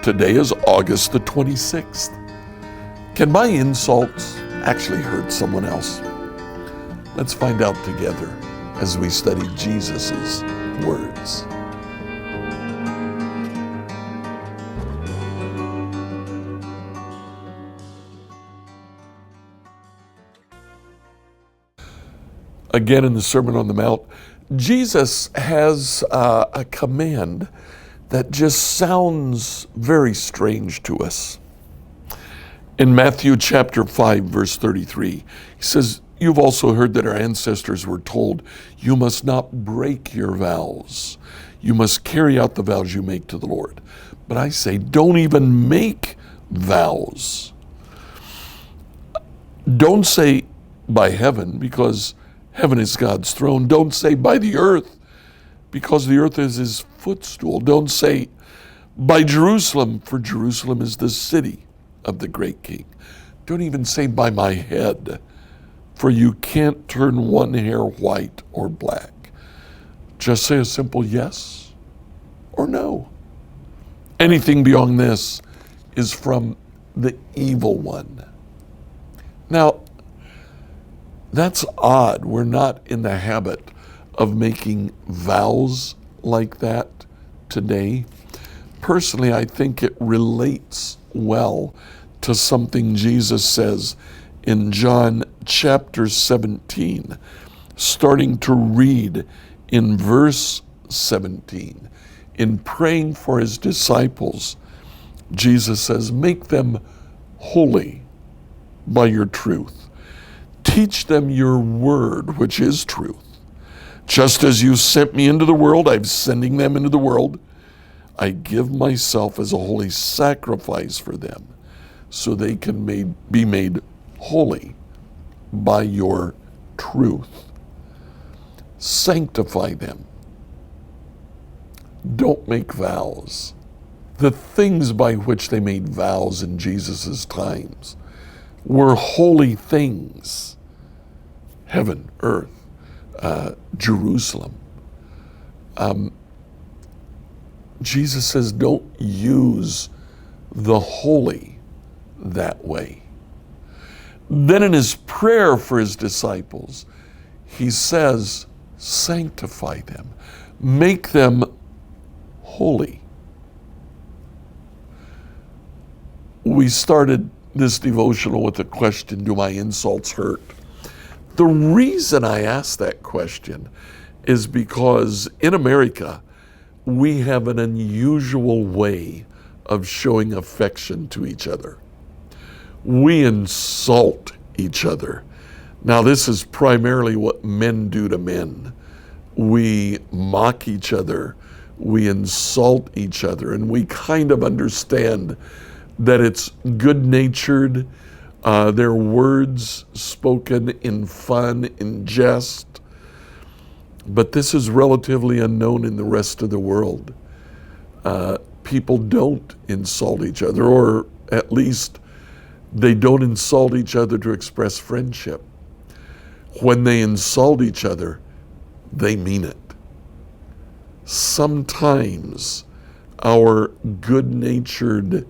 Today is August the 26th. Can my insults actually hurt someone else? Let's find out together as we study Jesus' words. Again, in the Sermon on the Mount, Jesus has a command that just sounds very strange to us. In Matthew chapter 5, verse 33, he says, "You've also heard that our ancestors were told, you must not break your vows. You must carry out the vows you make to the Lord. But I say, don't even make vows. Don't say by heaven, because heaven is God's throne. Don't say by the earth, because the earth is his footstool. Don't say by Jerusalem, for Jerusalem is the city of the great king. Don't even say by my head, for you can't turn one hair white or black. Just say a simple yes or no. Anything beyond this is from the evil one." Now, that's odd. We're not in the habit of making vows like that today. Personally, I think it relates well to something Jesus says in John chapter 17, starting to read in verse 17. In praying for his disciples, Jesus says, "Make them holy by your truth. Teach them your word, which is truth. Just as you sent me into the world, I'm sending them into the world. I give myself as a holy sacrifice for them, so they can be made holy by your truth. Sanctify them. Don't make vows." The things by which they made vows in Jesus' times were holy things. Heaven, earth, Jerusalem. Jesus says, don't use the holy that way. Then in his prayer for his disciples, he says, sanctify them, make them holy. We started this devotional with the question, do my insults hurt? The reason I ask that question is because in America, we have an unusual way of showing affection to each other. We insult each other. Now, this is primarily what men do to men. We mock each other, we insult each other, and we kind of understand that it's good-natured. They're words spoken in fun, in jest. But this is relatively unknown in the rest of the world. People don't insult each other, or at least they don't insult each other to express friendship. When they insult each other, they mean it. Sometimes our good-natured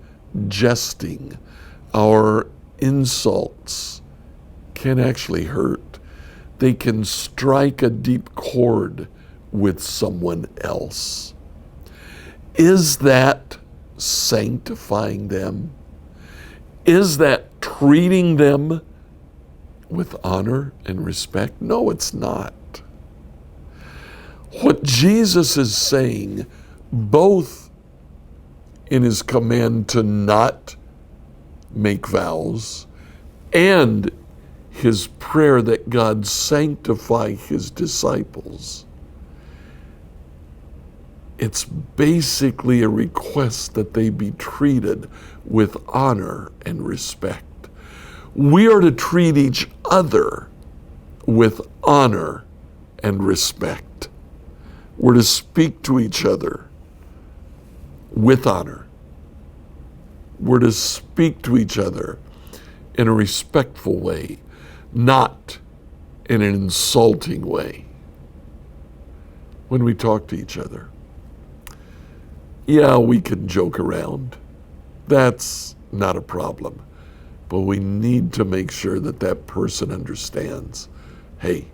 jesting, our insults can actually hurt. They can strike a deep chord with someone else. Is that sanctifying them? Is that treating them with honor and respect? No, it's not. What Jesus is saying, both in his command to not make vows and his prayer that God sanctify his disciples, it's basically a request that they be treated with honor and respect. We are to treat each other with honor and respect. We're to speak to each other with honor. We're to speak to each other in a respectful way, not in an insulting way when we talk to each other. Yeah, we can joke around. That's not a problem. But we need to make sure that that person understands, hey,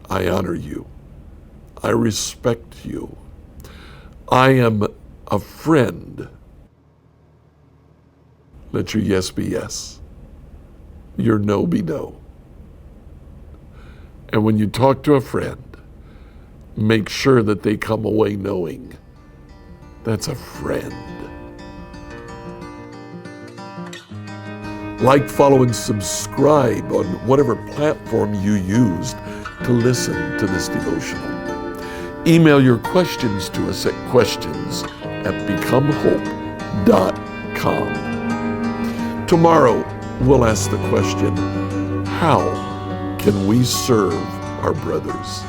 I honor you. I respect you. I am a friend. Let your yes be yes. Your no be no. And when you talk to a friend, make sure that they come away knowing that's a friend. Like, follow, and subscribe on whatever platform you used to listen to this devotional. Email your questions to us at questions@becomehope.com. Tomorrow, we'll ask the question, how can we serve our brothers?